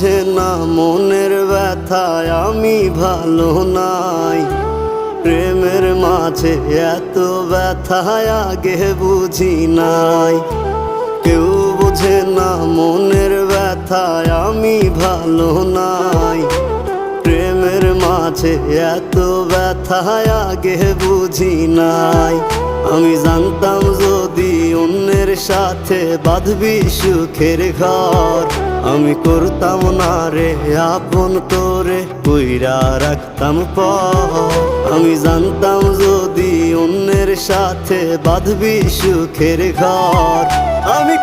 বোঝে না মনের ব্যথায় আমি ভালো নাই। প্রেমের মাঝে এত ব্যথায় আগে বুঝি নাই। কেউ বোঝে না মনের ব্যথায় আমি ভালো নাই। প্রেমের মাঝে এত ব্যথায় আগে বুঝি নাই। আমি জানতাম যদি অন্যের সাথে বাঁধবি সুখের ঘর, আমি করতাম না রে আপন করে কইরা রাখতাম পর। আমি জানতাম যদি অন্যের সাথে বাঁধবি সুখের ঘর, আমি